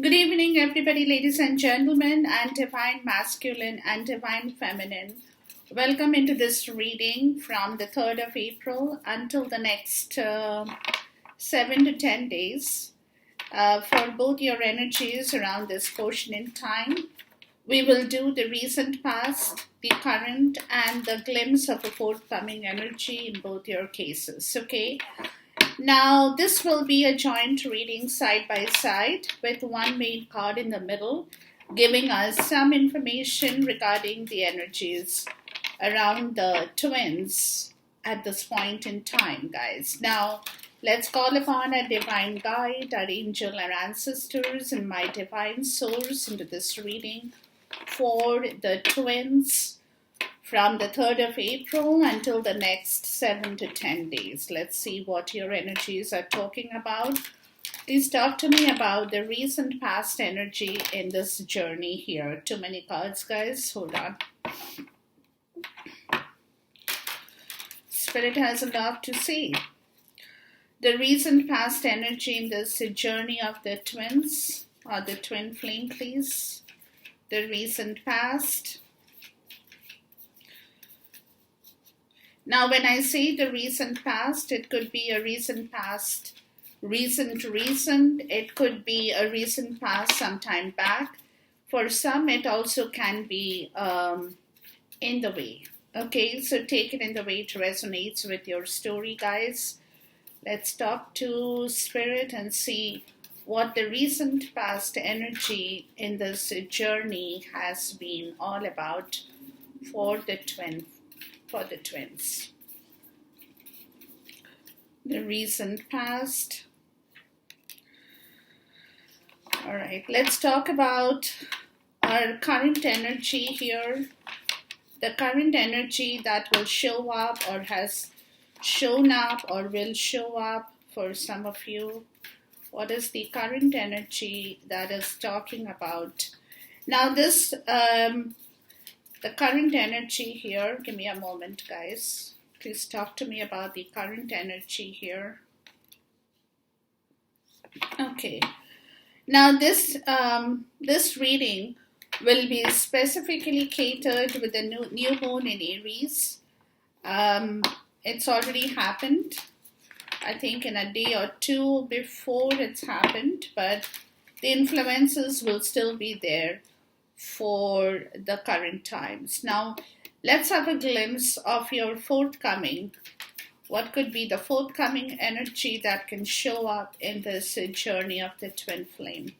Good evening, everybody, ladies and gentlemen, and divine masculine and divine feminine. Welcome into this reading from the 3rd of April until the next 7 to 10 days for both your energies around this portion in time. We will do the recent past, the current, and the glimpse of a forthcoming energy in both your cases, okay? Now, this will be a joint reading side by side with one main card in the middle, giving us some information regarding the energies around the twins at this point in time, guys. Now, let's call upon our divine guide, our angel, our ancestors, and my divine source into this reading for the twins from the 3rd of April until the next 7 to 10 days. Let's see what your energies are talking about. Please talk to me about the recent past energy in this journey here. Too many cards, guys. Hold on. Spirit has a lot to say. The recent past energy in this journey of the twins, or the twin flame, please. The recent past. Now, when I say the recent past, it could be a recent past, recent. It could be a recent past sometime back. For some, it also can be in the way. Okay, so take it in the way it resonates with your story, guys. Let's talk to Spirit and see what the recent past energy in this journey has been all about for the twins. The recent past. All right, let's talk about our current energy here. The current energy that will show up or has shown up or will show up for some of you. What is the current energy that is talking about? Now this the current energy here, give me a moment, guys. Please talk to me about the current energy here. Okay. Now this reading will be specifically catered with the new moon in Aries. It's already happened. I think in a day or two before it's happened, but the influences will still be there for the current times. Now, let's have a glimpse of your forthcoming. What could be the forthcoming energy that can show up in this journey of the twin flame?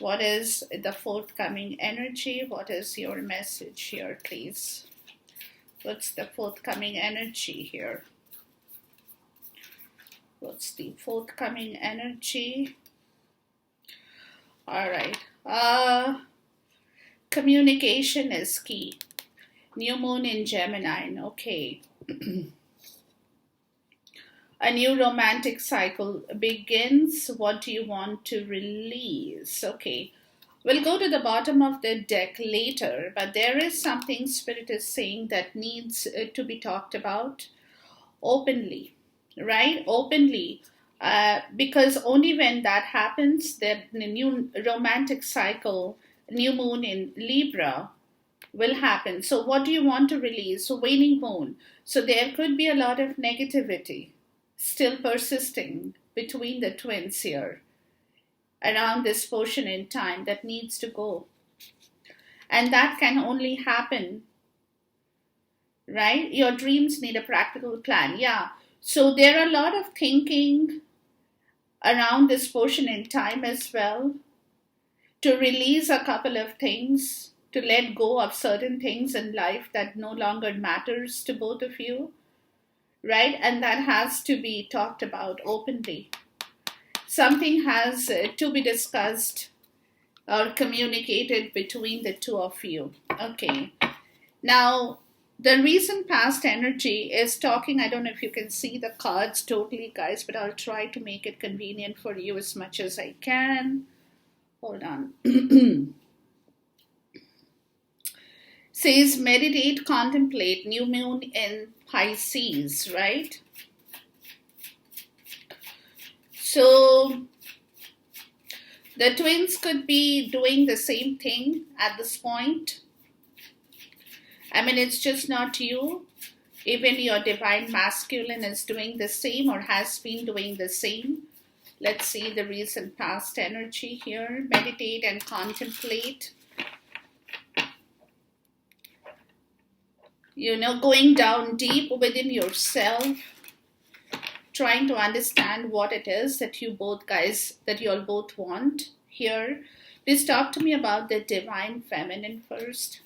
What is the forthcoming energy? What is your message here, please? What's the forthcoming energy here? What's the forthcoming energy? All right. Communication is key. New moon in Gemini. Okay. A new romantic cycle begins. What do you want to release? Okay. We'll go to the bottom of the deck later, but there is something Spirit is saying that needs to be talked about openly, right? Openly. Because only when that happens, the new romantic cycle, new moon in Libra, will happen. So what do you want to release? So waning moon. So there could be a lot of negativity still persisting between the twins here around this portion in time that needs to go. And that can only happen, right? Your dreams need a practical plan. Yeah. So there are a lot of thinking around this portion in time as well, to release a couple of things, to let go of certain things in life that no longer matters to both of you, right? And that has to be talked about openly. Something has to be discussed or communicated between the two of you. Okay. Now, the recent past energy is talking, I don't know if you can see the cards totally, guys, but I'll try to make it convenient for you as much as I can. Hold on. Says meditate, contemplate, new moon in Pisces, right? So The twins could be doing the same thing at this point. I mean, it's just not you. Even your divine masculine is doing the same or has been doing the same. Let's see the recent past energy here. Meditate and contemplate. You know, going down deep within yourself, trying to understand what it is that you all both want here. Please talk to me about the divine feminine first.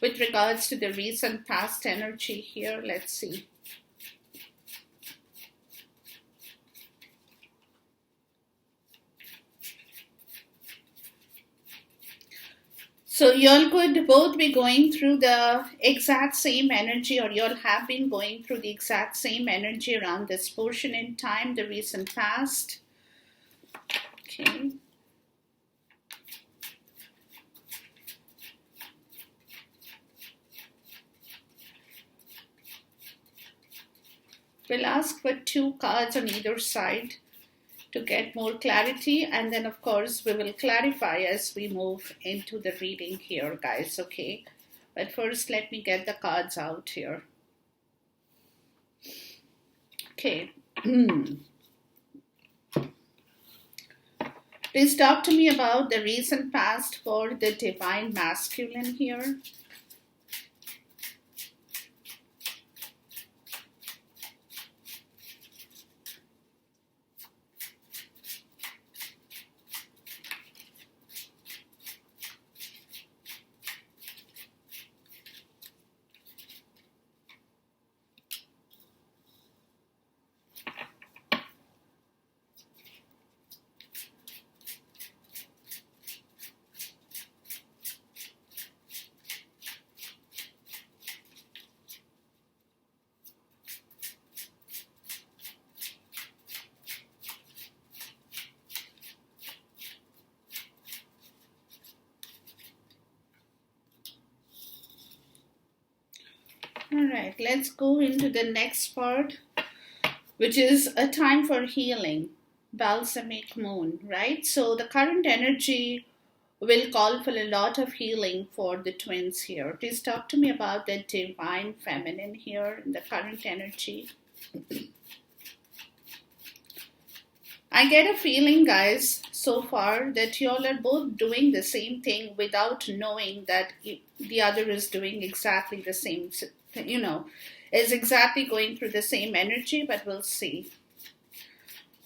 With regards to the recent past energy here, let's see. So y'all could both be going through the exact same energy, or y'all have been going through the exact same energy around this portion in time, the recent past. Okay. We'll ask for 2 cards on either side to get more clarity, and then of course we will clarify as we move into the reading here, guys. Okay, but first let me get the cards out here. Okay. Please talk to me about the recent past for the divine masculine here. All right, let's go into the next part, which is a time for healing, balsamic moon, right? So the current energy will call for a lot of healing for the twins here. Please talk to me about the divine feminine here in the current energy. I get a feeling, guys, so far that you all are both doing the same thing without knowing that the other is doing exactly the same, is exactly going through the same energy, but we'll see.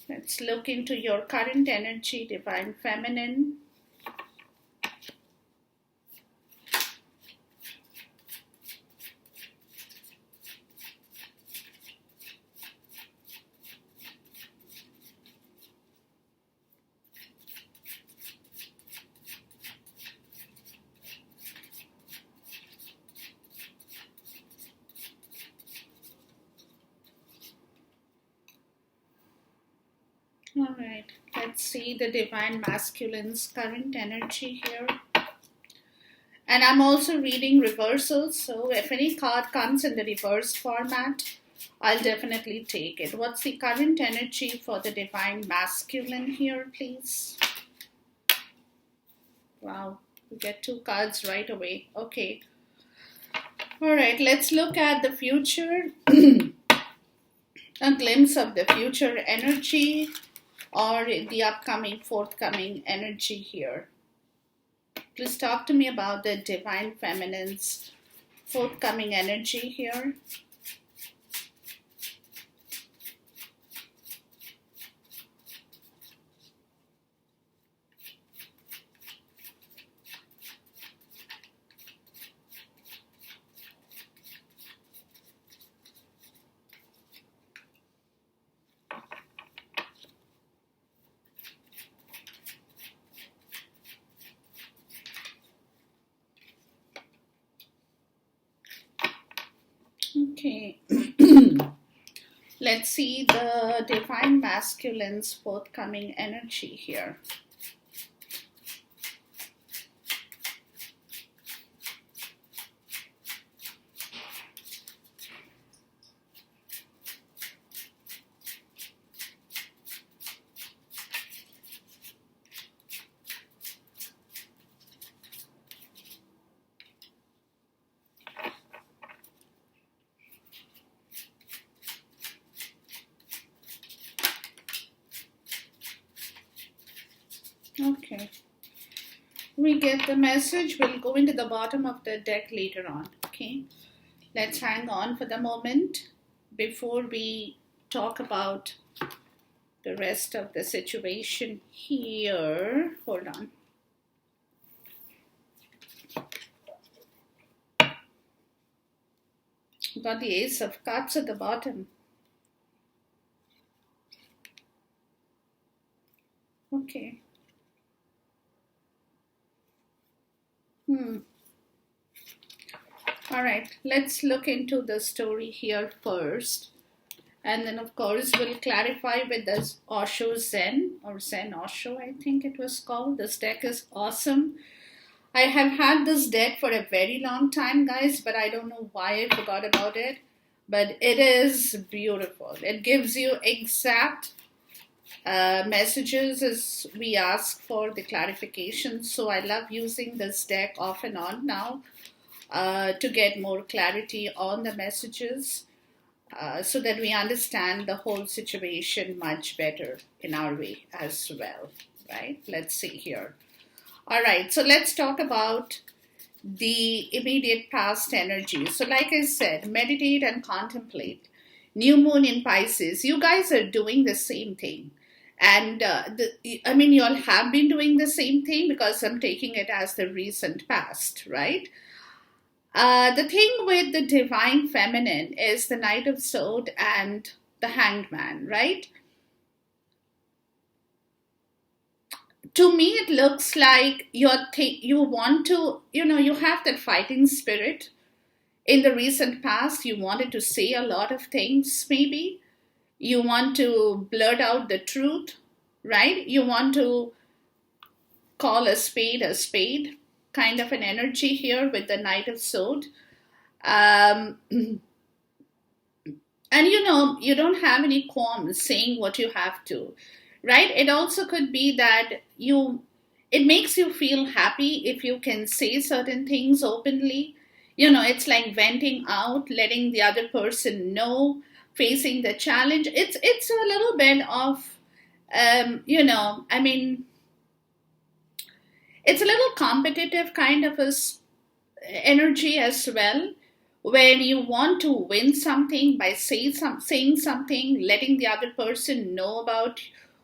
Let's look into your current energy, divine feminine. All right, let's see the divine masculine's current energy here. And I'm also reading reversals, so if any card comes in the reverse format, I'll definitely take it. What's the current energy for the divine masculine here, please? Wow, we get 2 cards right away. Okay. All right, let's look at the future. A glimpse of the future energy, or the upcoming, forthcoming energy here. Please talk to me about the divine feminine's forthcoming energy here. Okay, let's see the divine masculine's forthcoming energy here. Okay. We get the message. We'll go into the bottom of the deck later on. Okay. Let's hang on for the moment before we talk about the rest of the situation here. Hold on. Got the Ace of Cups at the bottom. Okay. All right, let's look into the story here first. And then, of course, we'll clarify with this Osho Zen, or Zen Osho, I think it was called. This deck is awesome. I have had this deck for a very long time, guys, but I don't know why I forgot about it. But it is beautiful. It gives you exact messages as we ask for the clarification. So I love using this deck off and on now to get more clarity on the messages so that we understand the whole situation much better in our way as well, right? Let's see here. All right, so let's talk about the immediate past energy. So like I said, meditate and contemplate. New moon in Pisces. You guys are doing the same thing. And you all have been doing the same thing because I'm taking it as the recent past, right? The thing with the divine feminine is the Knight of Swords and the Hanged Man, right? To me, it looks like you want to, you have that fighting spirit. In the recent past, you wanted to say a lot of things, maybe. You want to blurt out the truth, right? You want to call a spade, kind of an energy here with the Knight of Swords. And you don't have any qualms saying what you have to, right? It also could be that it makes you feel happy if you can say certain things openly. It's like venting out, letting the other person know, facing the challenge. It's a little bit of, it's a little competitive kind of energy as well, where you want to win something by saying something, letting the other person know about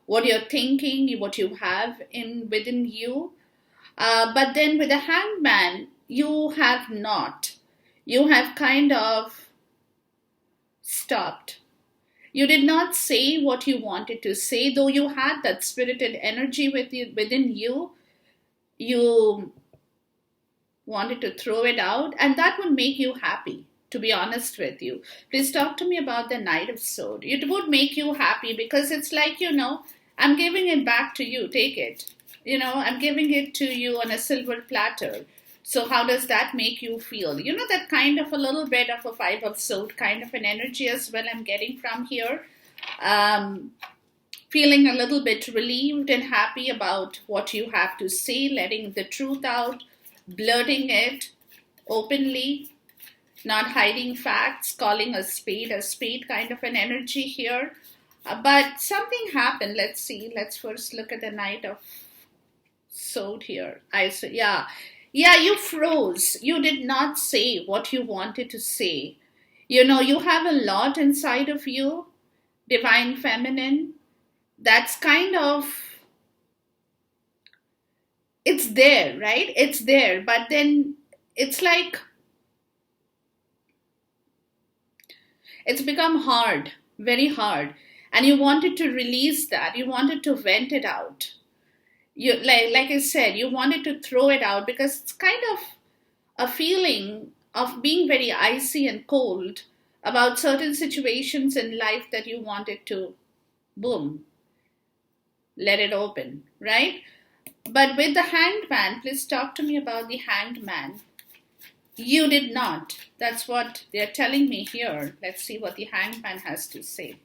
what you're thinking, what you have within you. But then with the Hanged Man, you have not. You have kind of stopped. You did not say what you wanted to say, though you had that spirited energy within you. You wanted to throw it out, and that would make you happy, to be honest with you. Please talk to me about the Knight of Swords. It would make you happy because it's like, I'm giving it back to you. Take it. I'm giving it to you on a silver platter. So how does that make you feel? That kind of a little bit of a Five of Swords kind of an energy as well I'm getting from here. Feeling a little bit relieved and happy about what you have to say, letting the truth out, blurting it openly, not hiding facts, calling a spade kind of an energy here. But something happened. Let's see. Let's first look at the Knight of Swords here. Yeah, you froze. You did not say what you wanted to say. You have a lot inside of you, divine feminine. That's kind of, it's there, right? It's there. But then it's like, it's become hard, very hard. And you wanted to release that. You wanted to vent it out. You like I said, you wanted to throw it out because it's kind of a feeling of being very icy and cold about certain situations in life that you wanted to, boom, let it open, right? But with the Hanged Man, please talk to me about the Hanged Man. You did not. That's what they're telling me here. Let's see what the Hanged Man has to say.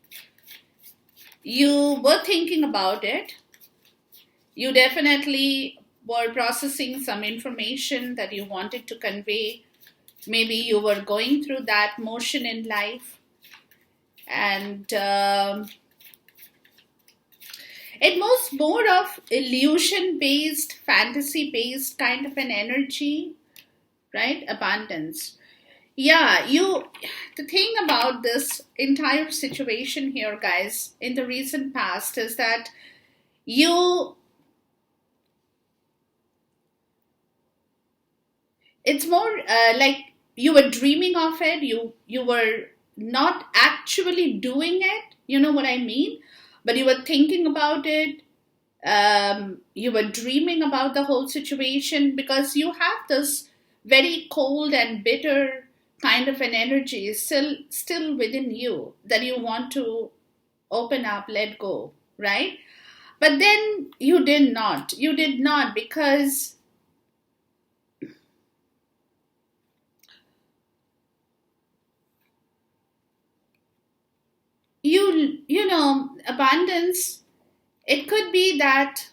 You were thinking about it. You definitely were processing some information that you wanted to convey. Maybe you were going through that motion in life. And It was more of illusion based, fantasy based kind of an energy, right? Abundance. Yeah, the thing about this entire situation here, guys, in the recent past is that you, it's more like you were dreaming of it, you were not actually doing it, you know what I mean? But you were thinking about it, you were dreaming about the whole situation because you have this very cold and bitter kind of an energy still within you that you want to open up, let go, right? But then you did not because abundance, it could be that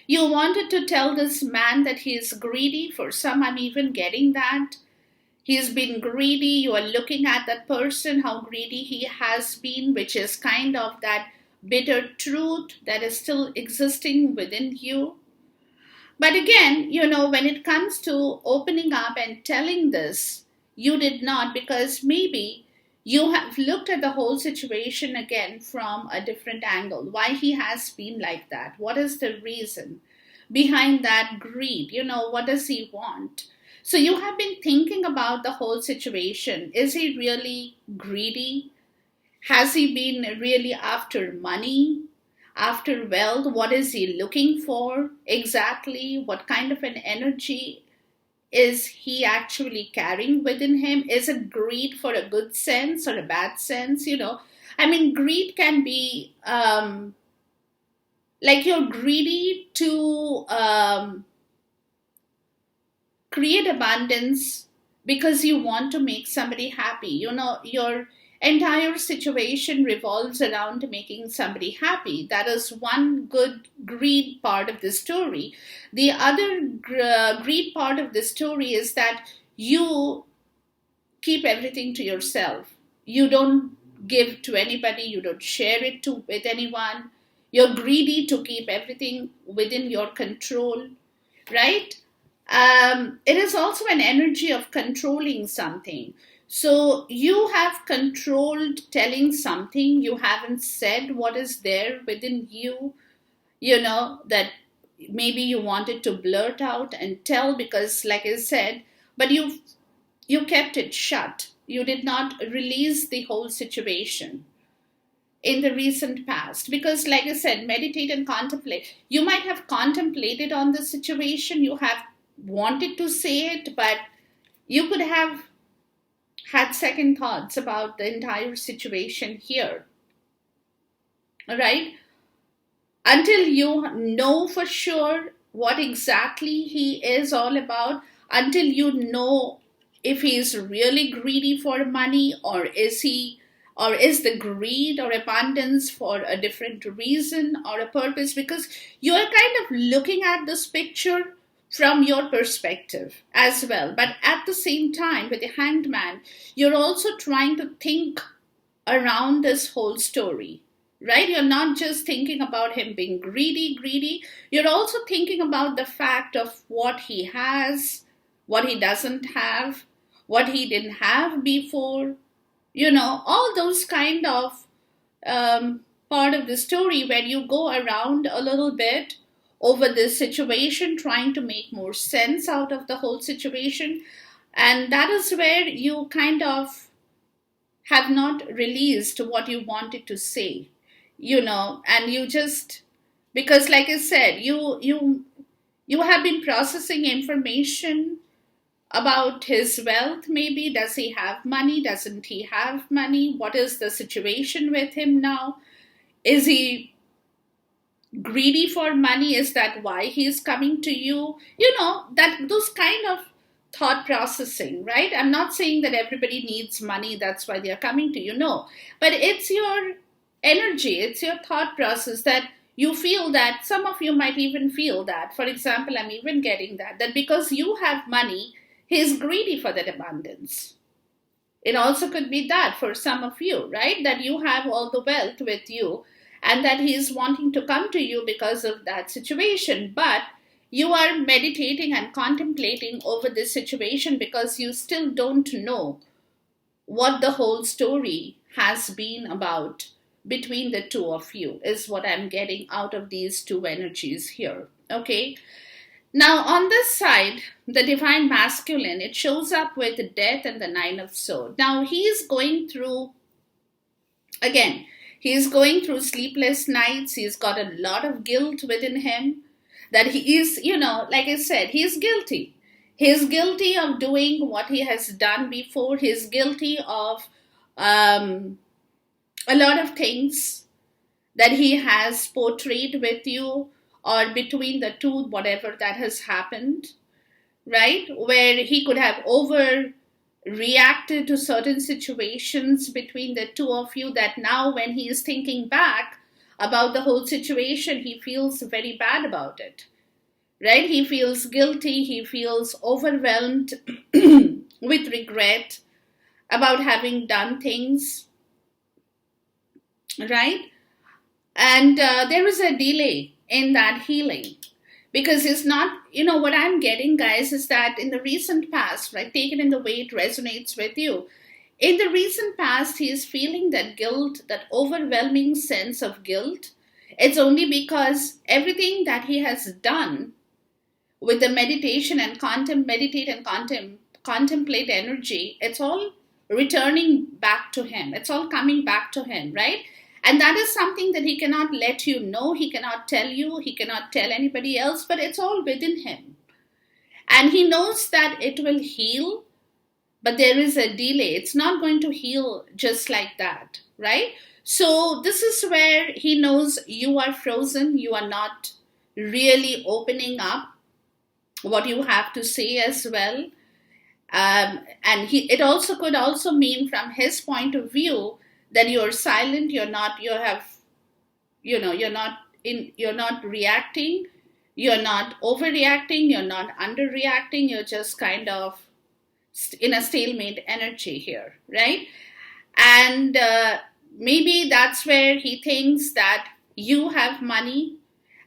you wanted to tell this man that he is greedy. For some, I'm even getting that. He's been greedy. You are looking at that person, how greedy he has been, which is kind of that bitter truth that is still existing within you. But again, when it comes to opening up and telling this, you did not, because maybe you have looked at the whole situation again from a different angle. Why he has been like that? What is the reason behind that greed? What does he want? So you have been thinking about the whole situation. Is he really greedy? Has he been really after money, after wealth? What is he looking for exactly? What kind of an energy is he actually carrying within him? Is it greed for a good sense or a bad sense? I mean, greed can be like you're greedy to create abundance because you want to make somebody happy. Your entire situation revolves around making somebody happy. That is one good greed part of the story. The other greed part of the story is that you keep everything to yourself. You don't give to anybody, you don't share it with anyone. You're greedy to keep everything within your control, right? It is also an energy of controlling something. So you have controlled telling something, you haven't said what is there within you, that maybe you wanted to blurt out and tell because, like I said, but you kept it shut. You did not release the whole situation in the recent past because, like I said, meditate and contemplate. You might have contemplated on the situation, you have wanted to say it, but you could have had second thoughts about the entire situation here, right? Until you know for sure what exactly he is all about, until you know if he is really greedy for money, or is the greed or abundance for a different reason or a purpose, because you are kind of looking at this picture from your perspective as well. But at the same time, with the hanged man, you're also trying to think around this whole story, right? You're not just thinking about him being greedy. You're also thinking about the fact of what he has, what he doesn't have, what he didn't have before, all those kind of part of the story where you go around a little bit over this situation, trying to make more sense out of the whole situation. And that is where you kind of have not released what you wanted to say, and you just, because like I said, you have been processing information about his wealth. Maybe does he have money, doesn't he have money, what is the situation with him now, is he greedy for money, is that why he is coming to you, that those kind of thought processing, right? I'm not saying that everybody needs money, that's why they are coming to you, no, but it's your energy, it's your thought process that you feel that. Some of you might even feel that, for example, I'm even getting that because you have money, he's greedy for that abundance. It also could be that for some of you, right, that you have all the wealth with you, and that he is wanting to come to you because of that situation. But you are meditating and contemplating over this situation because you still don't know what the whole story has been about between the two of you, is what I'm getting out of these two energies here. Okay. Now, on this side, the divine masculine, it shows up with death and the nine of swords. Now, he's going through, again, he's going through sleepless nights. He's got a lot of guilt within him that he is, like I said, he's guilty. He's guilty of doing what he has done before. He's guilty of a lot of things that he has portrayed with you or between the two, whatever that has happened, right? Where he could have overreacted to certain situations between the two of you, that now when he is thinking back about the whole situation, he feels very bad about it, right? He feels guilty, he feels overwhelmed with regret about having done things, right? And there is a delay in that healing because it's not, what I'm getting, guys, is that in the recent past, right, take it in the way it resonates with you. In the recent past, he is feeling that guilt, that overwhelming sense of guilt. It's only because everything that he has done with the meditation and contemplate energy, it's all returning back to him. It's all coming back to him, right? And that is something that he cannot let you know. He cannot tell you. He cannot tell anybody else, but it's all within him. And he knows that it will heal, but there is a delay. It's not going to heal just like that, right? So this is where he knows you are frozen. You are not really opening up what you have to say as well. And it also could also mean from his point of view that you're silent, you're not reacting, you're not overreacting, you're not underreacting, you're just kind of in a stalemate energy here, right? And maybe that's where he thinks that you have money,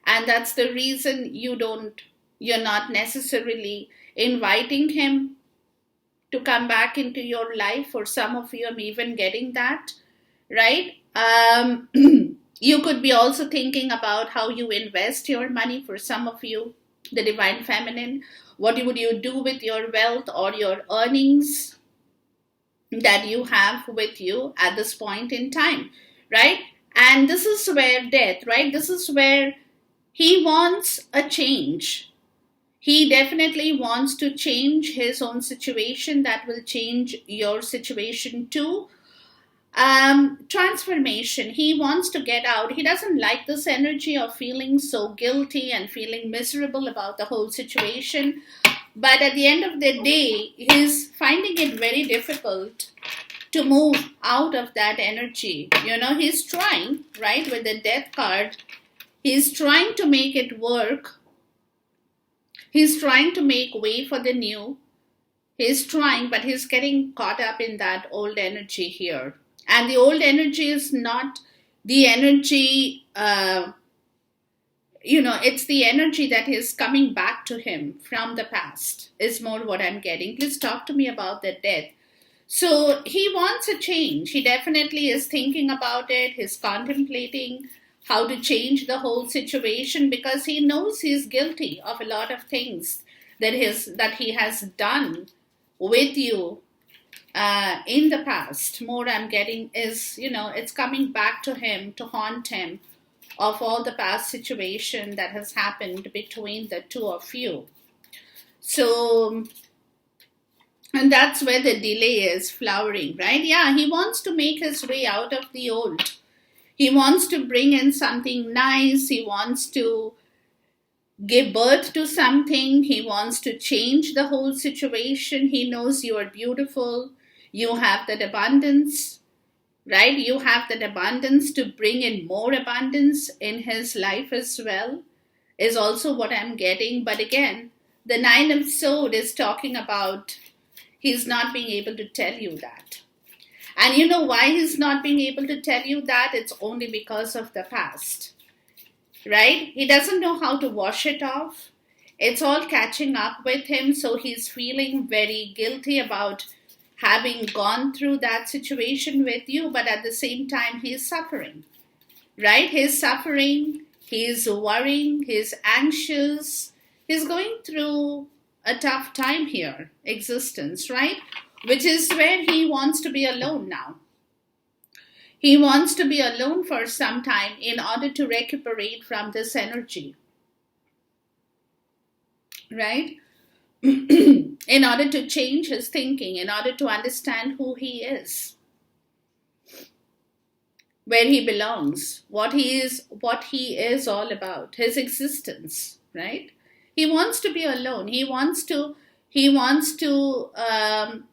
and that's the reason you're not necessarily inviting him to come back into your life. For some of you, I'm even getting that, right? You could be also thinking about how you invest your money. For some of you, the divine feminine, what would you do with your wealth or your earnings that you have with you at this point in time, right? And this is where death, right? This is where he wants a change. He definitely wants to change his own situation. That will change your situation too. Transformation. He wants to get out. He doesn't like this energy of feeling so guilty and feeling miserable about the whole situation. But at the end of the day, he's finding it very difficult to move out of that energy. He's trying, right, with the death card. He's trying to make it work. He's trying to make way for the new. He's trying, but he's getting caught up in that old energy here. And the old energy is not the energy, it's the energy that is coming back to him from the past, is more what I'm getting. Please talk to me about the death. So he wants a change. He definitely is thinking about it. He's contemplating how to change the whole situation because he knows he's guilty of a lot of things that he has done with you in the past. More I'm getting is, it's coming back to him to haunt him of all the past situation that has happened between the two of you. So, and that's where the delay is flowering, right? Yeah, he wants to make his way out of the old. He wants to bring in something nice. He wants to give birth to something. He wants to change the whole situation. He knows you are beautiful. You have that abundance, right? You have that abundance to bring in more abundance in his life as well, is also what I'm getting. But again, the Nine of Swords is talking about he's not being able to tell you that. And you know why he's not being able to tell you that? It's only because of the past, right? He doesn't know how to wash it off. It's all catching up with him, so he's feeling very guilty about having gone through that situation with you, but at the same time, he's suffering, right? He's suffering, he's worrying, he's anxious, he's going through a tough time here, existence, right? Which is where he wants to be alone now. He wants to be alone for some time in order to recuperate from this energy, right? In order to change his thinking, in order to understand who he is, where he belongs, what he is all about, his existence, right? He wants to be alone. He wants to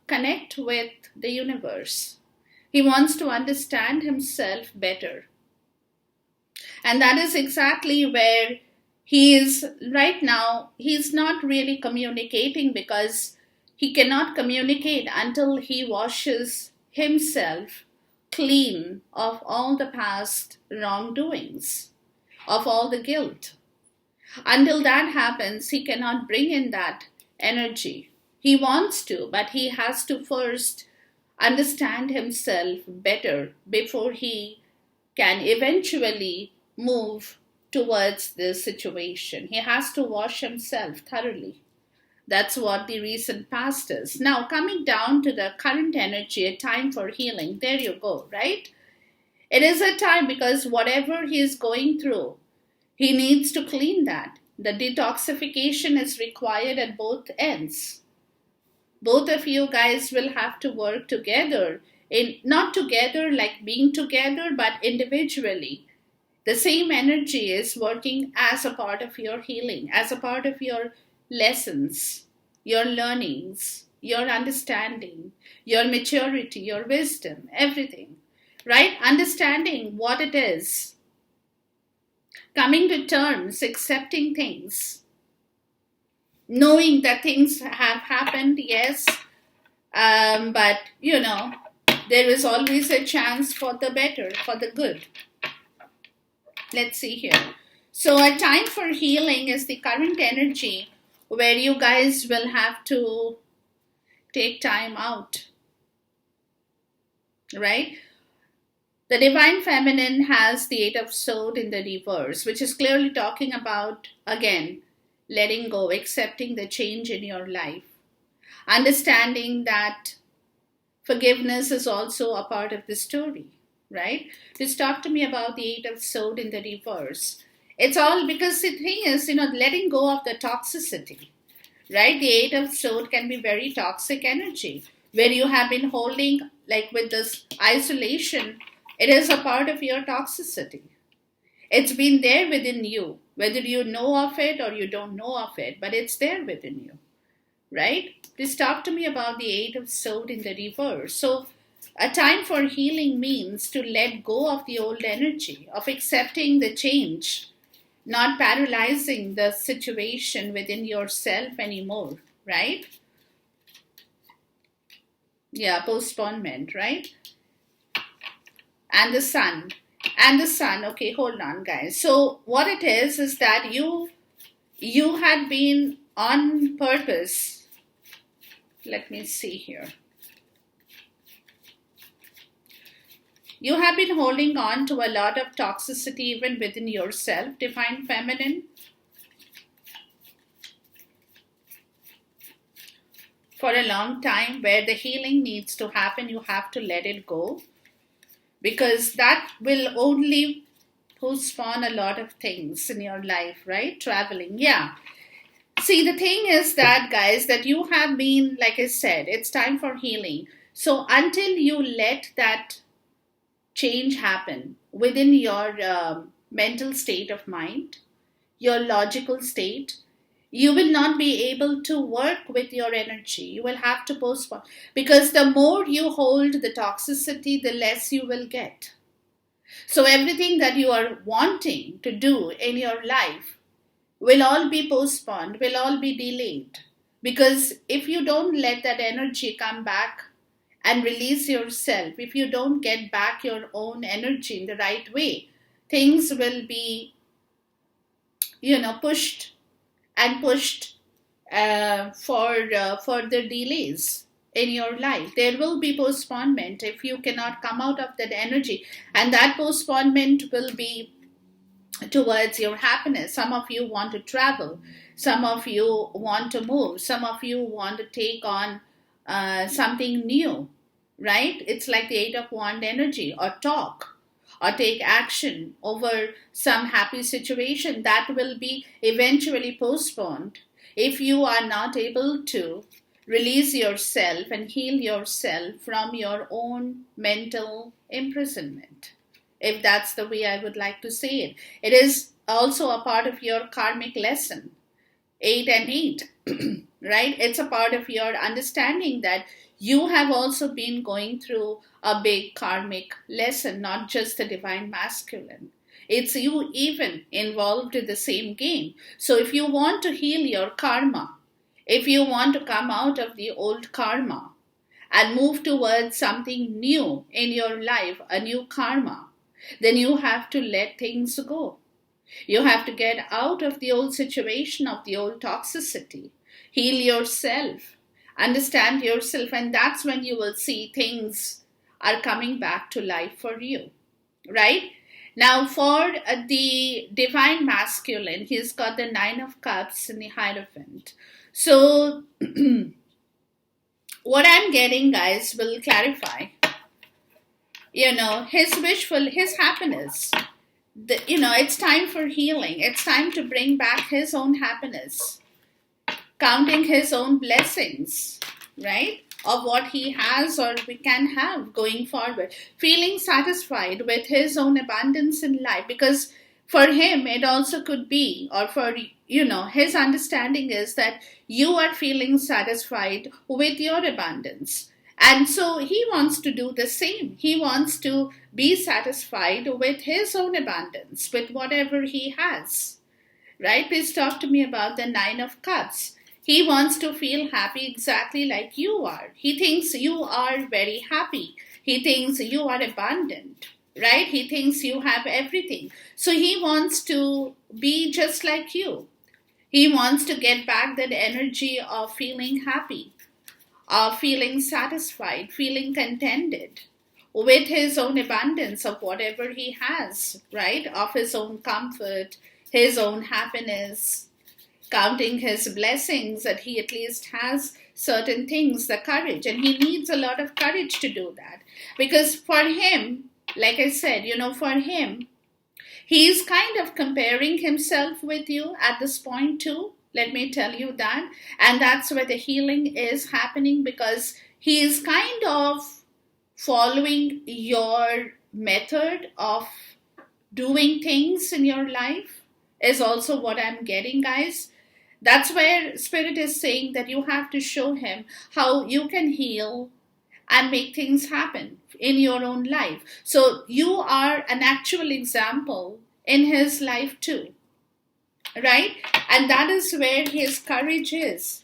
connect with the universe. He wants to understand himself better. And that is exactly where he is right now. He's not really communicating because he cannot communicate until he washes himself clean of all the past wrongdoings, of all the guilt. Until that happens, he cannot bring in that energy. He wants to, but he has to first understand himself better before he can eventually move towards this situation. He has to wash himself thoroughly. That's what the recent past is. Now, coming down to the current energy, a time for healing. There you go, right? It is a time because whatever he is going through, he needs to clean that. The detoxification is required at both ends. Both of you guys will have to work together, not together like being together, but individually. The same energy is working as a part of your healing, as a part of your lessons, your learnings, your understanding, your maturity, your wisdom, everything, right? Understanding what it is, coming to terms, accepting things, knowing that things have happened, yes, but there is always a chance for the better, for the good. Let's see here. So a time for healing is the current energy where you guys will have to take time out, right? The Divine Feminine has the Eight of Swords in the reverse, which is clearly talking about, again, letting go, accepting the change in your life, understanding that forgiveness is also a part of the story, right? Just talk to me about the Eight of Swords in the reverse. It's all because the thing is, letting go of the toxicity, right? The Eight of Swords can be very toxic energy where you have been holding, like with this isolation, it is a part of your toxicity. It's been there within you, whether you know of it or you don't know of it, but it's there within you, right? Just talk to me about the Eight of Swords in the reverse. So a time for healing means to let go of the old energy, of accepting the change, not paralyzing the situation within yourself anymore, right? Yeah, postponement, right? And the sun. Okay, hold on, guys. So what it is that you had been on purpose. Let me see here. You have been holding on to a lot of toxicity even within yourself, Divine Feminine. For a long time, where the healing needs to happen, you have to let it go. Because that will only postpone a lot of things in your life, right? Traveling, yeah. See, the thing is that, guys, that you have been, like I said, it's time for healing. So until you let that change happen within your mental state of mind, your logical state, you will not be able to work with your energy. You will have to postpone. Because the more you hold the toxicity, the less you will get. So everything that you are wanting to do in your life will all be postponed, will all be delayed. Because if you don't let that energy come back and release yourself, if you don't get back your own energy in the right way, things will be, pushed and pushed for further delays in your life. There will be postponement if you cannot come out of that energy, and that postponement will be towards your happiness. Some of you want to travel, some of you want to move, some of you want to take on something new, right? It's like the Eight of Wand energy, or talk or take action over some happy situation that will be eventually postponed if you are not able to release yourself and heal yourself from your own mental imprisonment, if that's the way I would like to say it. It is also a part of your karmic lesson, 8 and 8, right? It's a part of your understanding that you have also been going through a big karmic lesson, not just the divine masculine. It's you even involved in the same game. So if you want to heal your karma, if you want to come out of the old karma and move towards something new in your life, a new karma, then you have to let things go. You have to get out of the old situation, of the old toxicity. Heal yourself, understand yourself, and that's when you will see things are coming back to life for you, right? Now, for the divine masculine, he's got the Nine of Cups and the Hierophant. So, what I'm getting, guys, will clarify. His happiness. It's time for healing. It's time to bring back his own happiness, counting his own blessings, right? Of what he has or we can have going forward. Feeling satisfied with his own abundance in life, because for him it also could be, or for his understanding is that you are feeling satisfied with your abundance. And so he wants to do the same. He wants to be satisfied with his own abundance, with whatever he has. Right? Please talk to me about the Nine of Cups. He wants to feel happy exactly like you are. He thinks you are very happy. He thinks you are abundant. Right? He thinks you have everything. So he wants to be just like you. He wants to get back that energy of feeling happy, of feeling satisfied, feeling contented with his own abundance of whatever he has, right? Of his own comfort, his own happiness, counting his blessings that he at least has certain things, the courage. And he needs a lot of courage to do that. Because for him, like I said, for him, he's kind of comparing himself with you at this point too. Let me tell you that. And that's where the healing is happening, because he is kind of following your method of doing things in your life, is also what I'm getting, guys. That's where Spirit is saying that you have to show him how you can heal and make things happen in your own life. So you are an actual example in his life too. Right? And that is where his courage is.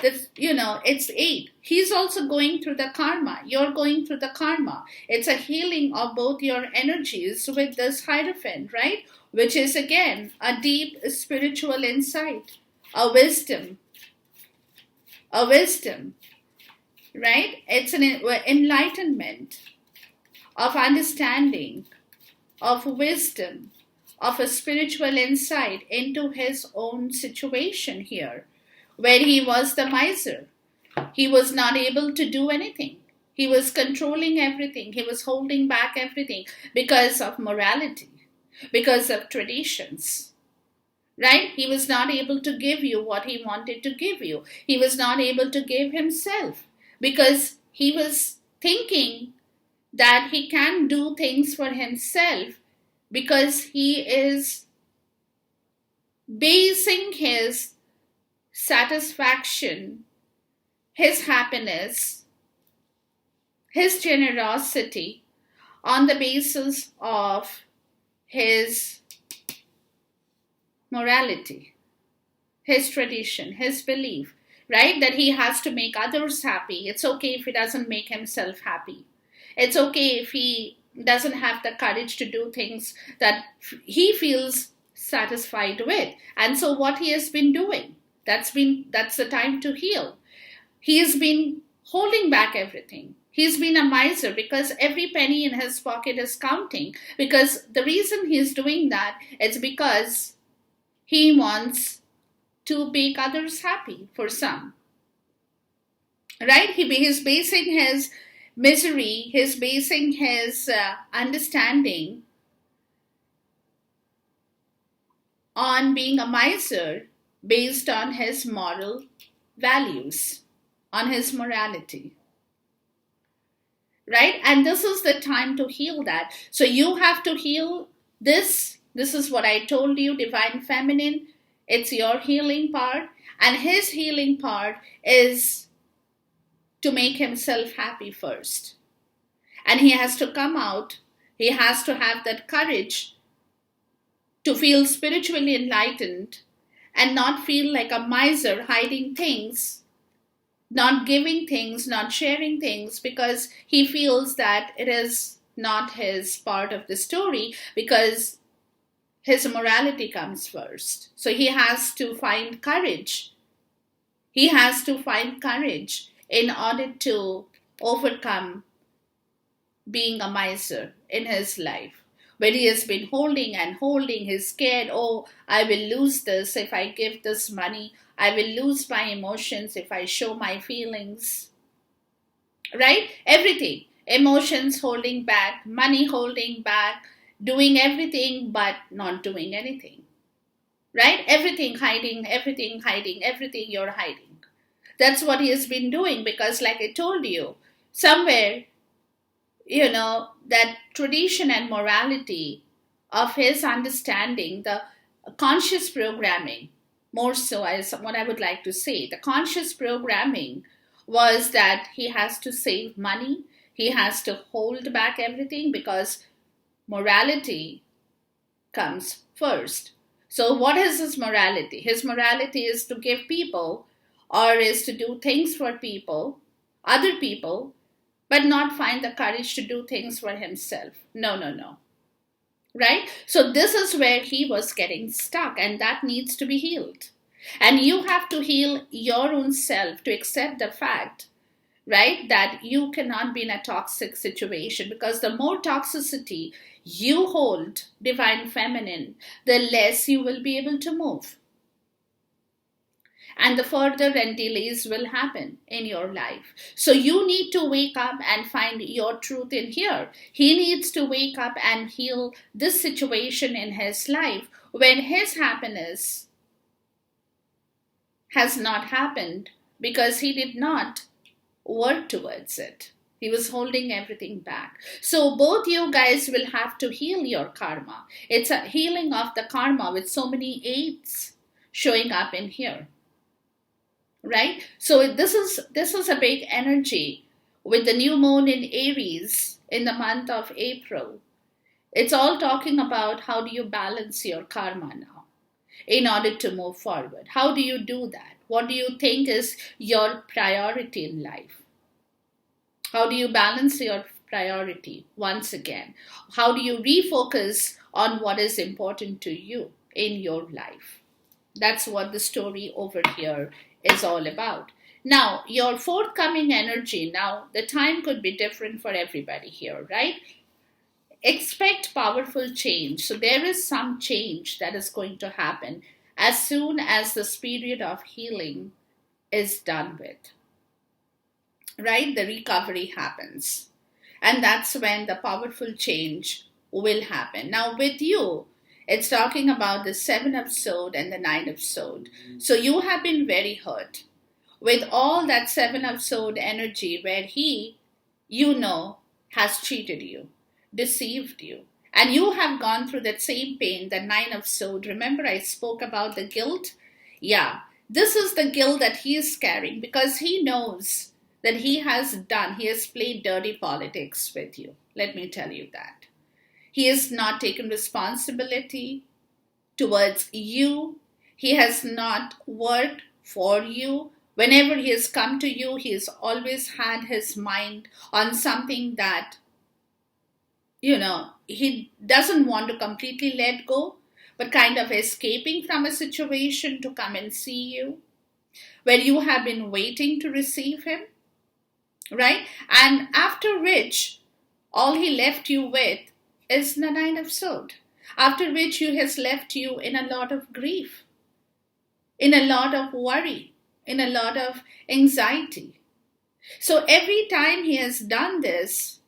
It's 8. He's also going through the karma. You're going through the karma. It's a healing of both your energies with this Hierophant, right? Which is again a deep spiritual insight, a wisdom, right? It's an enlightenment of understanding, of wisdom, of a spiritual insight into his own situation here, where he was the miser. He was not able to do anything. He was controlling everything. He was holding back everything because of morality, because of traditions, right? He was not able to give you what he wanted to give you. He was not able to give himself because he was thinking that he can do things for himself, because he is basing his satisfaction, his happiness, his generosity on the basis of his morality, his tradition, his belief. right? That he has to make others happy. It's okay if he doesn't make himself happy. It's okay if he doesn't have the courage to do things that he feels satisfied with. And so what he has been doing, that's the time to heal. He has been holding back everything. He's been a miser because every penny in his pocket is counting. Because the reason he's doing that is because he wants to make others happy for some. Right? He's basing his misery, he's basing his understanding on being a miser based on his moral values, on his morality. Right? And this is the time to heal that. So you have to heal this. This is what I told you, divine feminine. It's your healing part. And his healing part is to make himself happy first. And he has to come out. He has to have that courage to feel spiritually enlightened and not feel like a miser hiding things, not giving things, not sharing things, because he feels that it is not his part of the story, because his morality comes first. So he has to find courage. He has to find courage in order to overcome being a miser in his life. When he has been holding and holding, he's scared, oh, I will lose this if I give this money. I will lose my emotions if I show my feelings. Right? Everything. Emotions holding back, money holding back, doing everything but not doing anything. Right? Everything hiding, everything hiding, everything you're hiding. That's what he has been doing because, like I told you, somewhere, that tradition and morality of his understanding, the conscious programming, more so as what I would like to say, the conscious programming was that he has to save money, he has to hold back everything because morality comes first. So, what is his morality? His morality is to give people or is to do things for people, other people, but not find the courage to do things for himself. No, no, no. Right? So this is where he was getting stuck, and that needs to be healed. And you have to heal your own self to accept the fact, right, that you cannot be in a toxic situation, because the more toxicity you hold, divine feminine, the less you will be able to move. And the further and delays will happen in your life. So you need to wake up and find your truth in here. He needs to wake up and heal this situation in his life when his happiness has not happened because he did not work towards it. He was holding everything back. So both you guys will have to heal your karma. It's a healing of the karma with so many eights showing up in here. Right? So this is a big energy with the new moon in Aries in the month of April. It's all talking about how do you balance your karma now in order to move forward. How do you do that? What do you think is your priority in life? How do you balance your priority once again? How do you refocus on what is important to you in your life? That's what the story over here is all about. Now, your forthcoming energy, now the time could be different for everybody here, right? Expect powerful change. So there is some change that is going to happen as soon as this period of healing is done with. Right? The recovery happens. And that's when the powerful change will happen. Now, with you, it's talking about the 7 of Swords and the 9 of Swords. So you have been very hurt with all that 7 of Swords energy where he, has cheated you, deceived you. And you have gone through that same pain, the 9 of Swords. Remember I spoke about the guilt? Yeah, this is the guilt that he is carrying because he knows that he has played dirty politics with you. Let me tell you that. He has not taken responsibility towards you. He has not worked for you Whenever he has come to you, he has always had his mind on something that, he doesn't want to completely let go, but kind of escaping from a situation to come and see you, where you have been waiting to receive him, right? And after which, all he left you with is the Nine of Swords. After which he has left you in a lot of grief, in a lot of worry, in a lot of anxiety. So every time he has done this,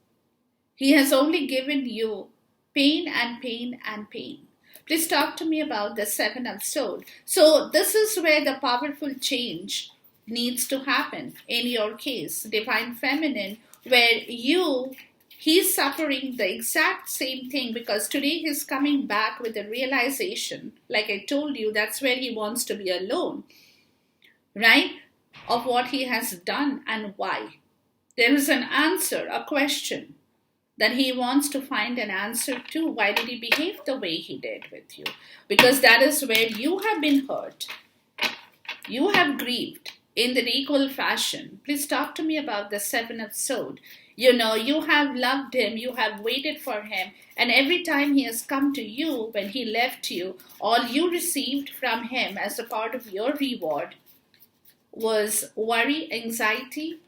he has only given you pain and pain and pain. Please talk to me about the Seven of Swords. So this is where the powerful change needs to happen in your case, Divine Feminine, where he's suffering the exact same thing, because today he's coming back with a realization. Like I told you, that's where he wants to be alone, right? Of what he has done and why. There is an answer, a question that he wants to find an answer to. Why did he behave the way he did with you? Because that is where you have been hurt. You have grieved in the equal fashion. Please talk to me about the Seven of Swords. You have loved him, you have waited for him, and every time he has come to you, when he left you, all you received from him as a part of your reward was worry, anxiety,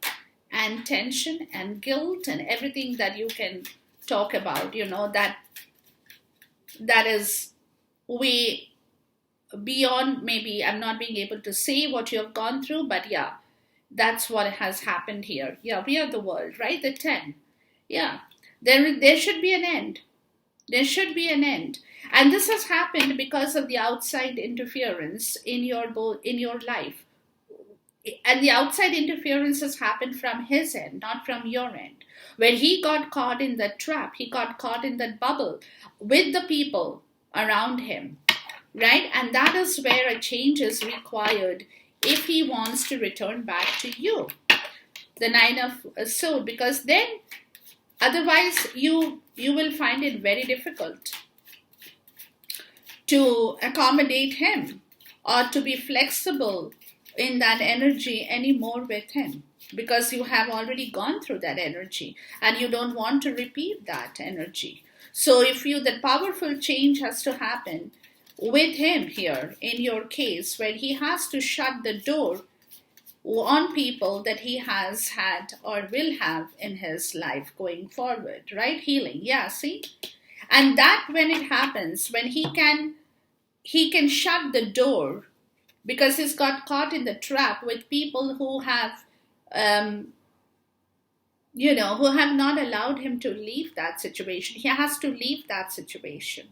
and tension and guilt and everything that you can talk about, that is way beyond. Maybe I'm not being able to say what you have gone through, but yeah, that's what has happened here. Yeah, we are the world, right? The 10. Yeah, there should be an end. There should be an end. And this has happened because of the outside interference in your life. And the outside interference has happened from his end, not from your end. Where he got caught in that trap, he got caught in that bubble with the people around him, right? And that is where a change is required if he wants to return back to you. The Nine of Swords, because then otherwise you will find it very difficult to accommodate him or to be flexible in that energy anymore with him, because you have already gone through that energy and you don't want to repeat that energy. So the powerful change has to happen with him here in your case, where he has to shut the door on people that he has had or will have in his life going forward, right? Healing, yeah, see? And that when it happens, when he can shut the door, because he's got caught in the trap with people who have, who have not allowed him to leave that situation. He has to leave that situation.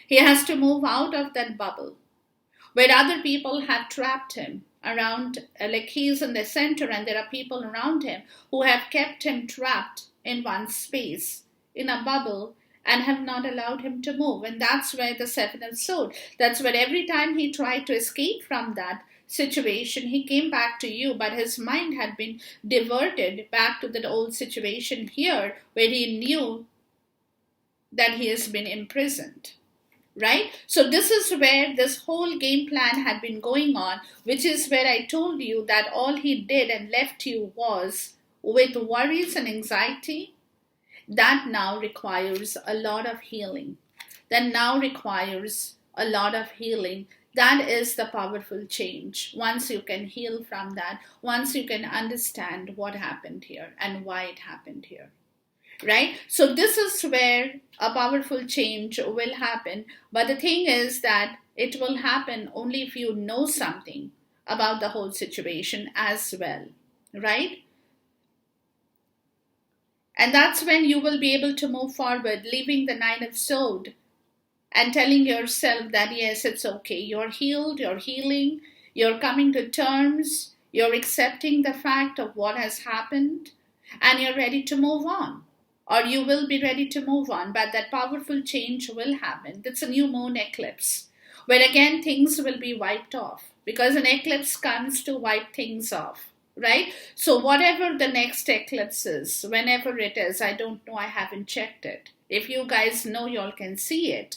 He has to move out of that bubble where other people have trapped him around, like he's in the center and there are people around him who have kept him trapped in one space, in a bubble, and have not allowed him to move. And that's where the Seven of Swords, that's where every time he tried to escape from that situation, he came back to you, but his mind had been diverted back to that old situation here, where he knew that he has been imprisoned. Right? So this is where this whole game plan had been going on, which is where I told you that all he did and left you was with worries and anxiety. That now requires a lot of healing. That now requires a lot of healing. That is the powerful change. Once you can heal from that, once you can understand what happened here and why it happened here. Right? So this is where a powerful change will happen. But the thing is that it will happen only if you know something about the whole situation as well. Right? And that's when you will be able to move forward, leaving the Nine of Swords and telling yourself that yes, it's okay. You're healed, you're healing, you're coming to terms, you're accepting the fact of what has happened, and you're ready to move on. Or you will be ready to move on, but that powerful change will happen. It's a new moon eclipse, where again things will be wiped off, because an eclipse comes to wipe things off. Right? So whatever the next eclipse is, whenever it is, I don't know, I haven't checked it. If you guys know, y'all can see it.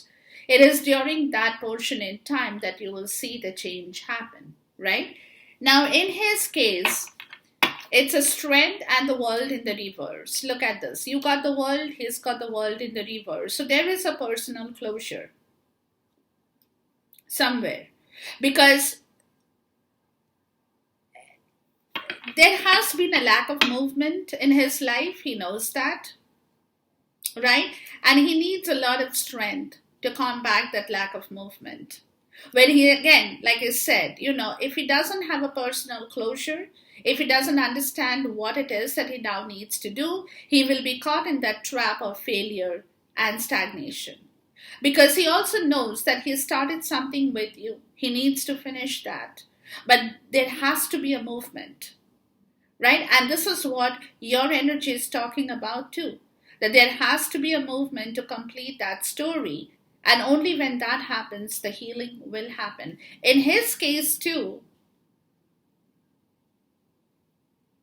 It is during that portion in time that you will see the change happen. Right? Now, in his case, it's a strength and the world in the reverse. Look at this. You got the world, he's got the world in the reverse. So there is a personal closure somewhere. Because there has been a lack of movement in his life. He knows that, right? And he needs a lot of strength to combat that lack of movement. When he, again, like I said, if he doesn't have a personal closure, if he doesn't understand what it is that he now needs to do, he will be caught in that trap of failure and stagnation. Because he also knows that he started something with you. He needs to finish that. But there has to be a movement, right? And this is what your energy is talking about too. That there has to be a movement to complete that story. And only when that happens, the healing will happen. In his case too,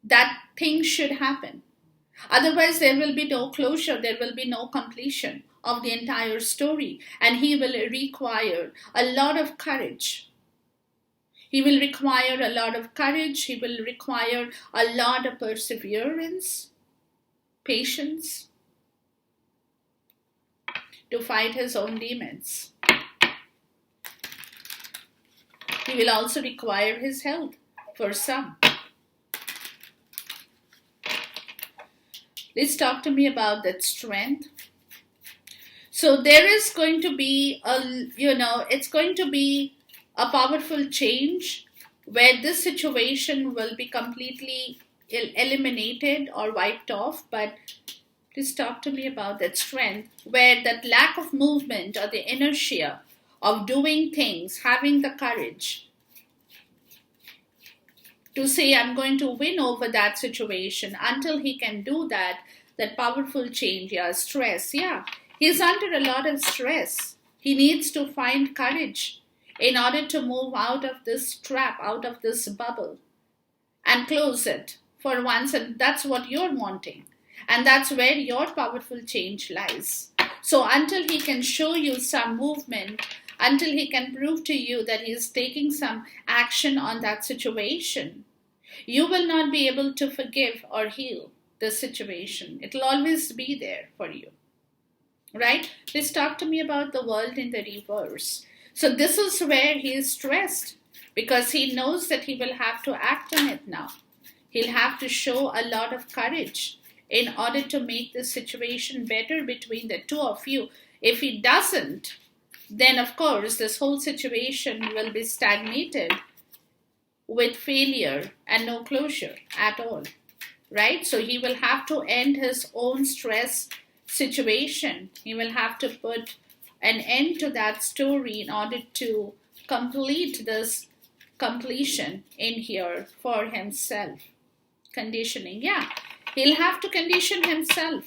that thing should happen. Otherwise, there will be no closure. There will be no completion of the entire story. And he will require a lot of courage. He will require a lot of courage. He will require a lot of perseverance, patience, to fight his own demons. He will also require his help for some. Let's talk to me about that strength. So there is going to be it's going to be a powerful change where this situation will be completely eliminated or wiped off. But please talk to me about that strength where that lack of movement or the inertia of doing things, having the courage to say, I'm going to win over that situation. Until he can do that powerful change, stress, he's under a lot of stress. He needs to find courage in order to move out of this trap, out of this bubble, and close it for once. And that's what you're wanting. And that's where your powerful change lies. So until he can show you some movement, until he can prove to you that he is taking some action on that situation, you will not be able to forgive or heal the situation. It will always be there for you. Right? Let's talk to me about the world in the reverse. So this is where he is stressed because he knows that he will have to act on it now. He'll have to show a lot of courage in order to make the situation better between the two of you. If he doesn't, then of course this whole situation will be stagnated with failure and no closure at all, right? So he will have to end his own stress situation. He will have to put an end to that story in order to complete this completion in here for himself. Conditioning, he'll have to condition himself.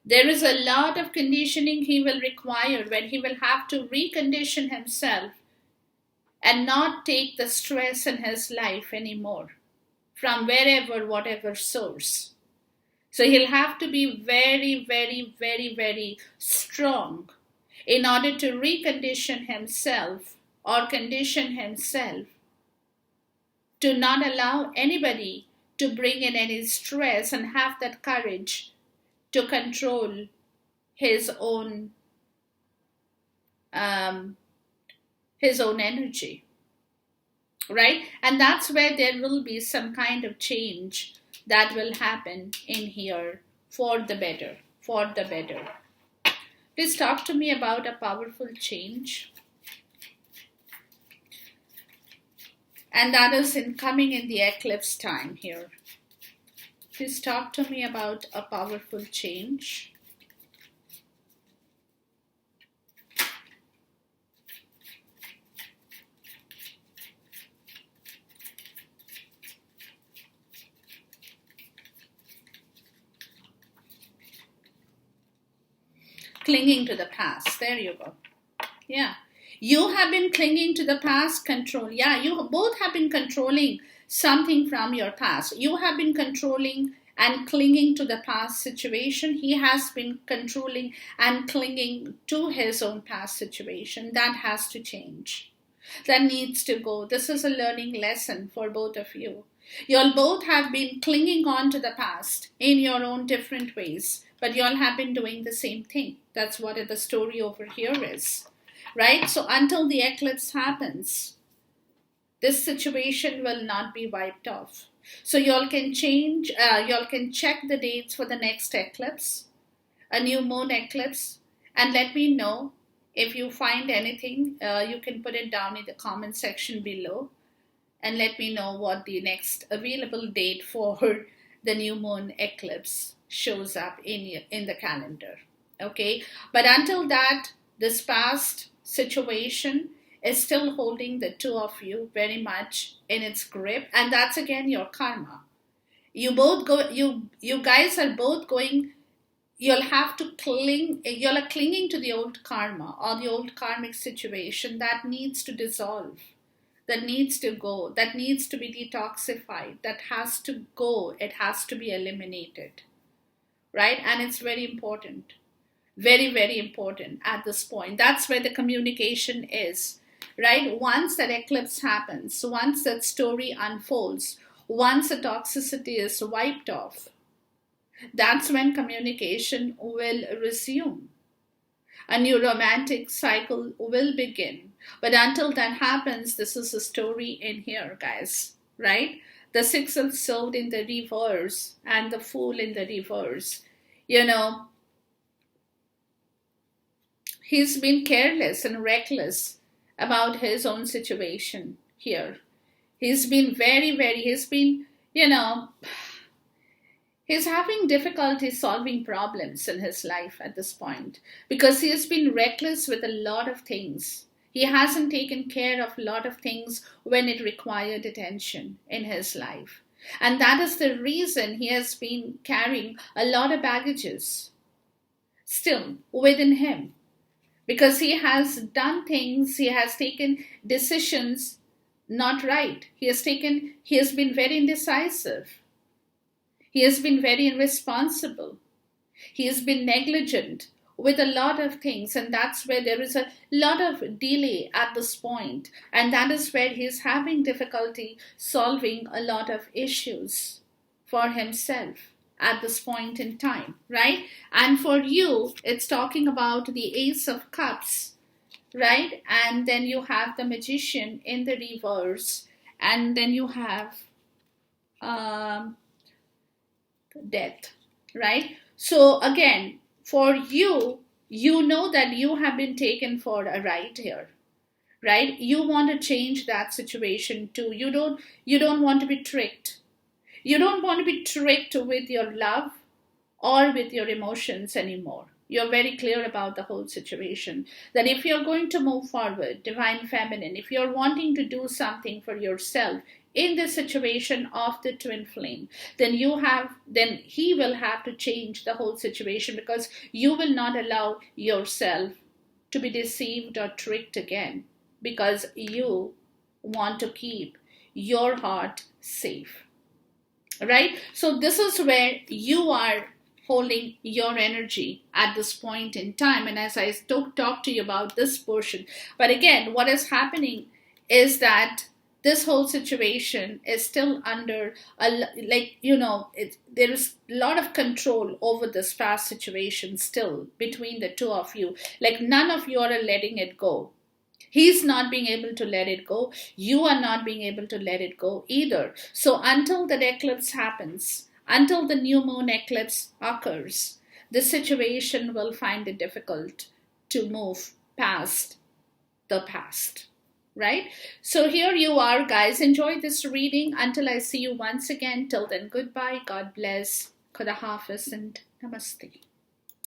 There is a lot of conditioning he will require when he will have to recondition himself and not take the stress in his life anymore from wherever, whatever source. So he'll have to be very, very, very, very strong in order to recondition himself or condition himself to not allow anybody to bring in any stress and have that courage to control his own energy, right? And that's where there will be some kind of change that will happen in here for the better, Please talk to me about a powerful change. And that is coming in the eclipse time here. Please talk to me about a powerful change. Clinging to the past. There you go. You have been clinging to the past, control. You both have been controlling something from your past. You have been controlling and clinging to the past situation. He has been controlling and clinging to his own past situation. That has to change. that needs to go. This is a learning lesson for both of you. Y'all both have been clinging on to the past in your own different ways, but y'all have been doing the same thing. That's what the story over here is, right? So until the eclipse happens, this situation will not be wiped off. So y'all can y'all can check the dates for the next eclipse, a new moon eclipse, and let me know if you find anything. You can put it down in the comment section below and let me know what the next available date for the new moon eclipse shows up in the calendar. Okay, but until that, this past situation is still holding the two of you very much in its grip, and that's again your karma. You guys are both going. You'll have to you're clinging to the old karma or the old karmic situation that needs to dissolve, that needs to go, that needs to be detoxified, that has to go, it has to be eliminated, right? And it's very important, very, very important at this point. That's where the communication is, right? Once that eclipse happens, once that story unfolds, once the toxicity is wiped off, that's when communication will resume. A new romantic cycle will begin. But until that happens, this is a story in here, guys, right? The Six of Swords in the reverse and the Fool in the reverse. You know, he's been careless and reckless about his own situation here. He's been he's having difficulty solving problems in his life at this point because he has been reckless with a lot of things. He hasn't taken care of a lot of things when it required attention in his life. And that is the reason he has been carrying a lot of baggages still within him. Because he has done things, he has taken decisions not right. He has been very indecisive. He has been very irresponsible. He has been negligent with a lot of things, and that's where there is a lot of delay at this point. And that is where he is having difficulty solving a lot of issues for himself at this point in time, right? And for you, it's talking about the Ace of Cups, right? And then you have the Magician in the reverse, and then you have Death, right? So again, for you, you know that you have been taken for a ride here, right? You want to change that situation too. You don't want to be tricked. You don't want to be tricked with your love or with your emotions anymore. You're very clear about the whole situation. That if you're going to move forward, Divine Feminine, if you're wanting to do something for yourself in the situation of the twin flame, then he will have to change the whole situation, because you will not allow yourself to be deceived or tricked again, because you want to keep your heart safe, right? So this is where you are holding your energy at this point in time. And as I talk to you about this portion, but again, what is happening is that this whole situation is still under there is a lot of control over this past situation still between the two of you. Like none of you are letting it go. He's not being able to let it go. You are not being able to let it go either. So until the eclipse happens, until the new moon eclipse occurs, the situation will find it difficult to move past the past. Right? So here you are, guys. Enjoy this reading. Until I see you once again. Till then, goodbye. God bless. Khuda Hafiz and Namaste.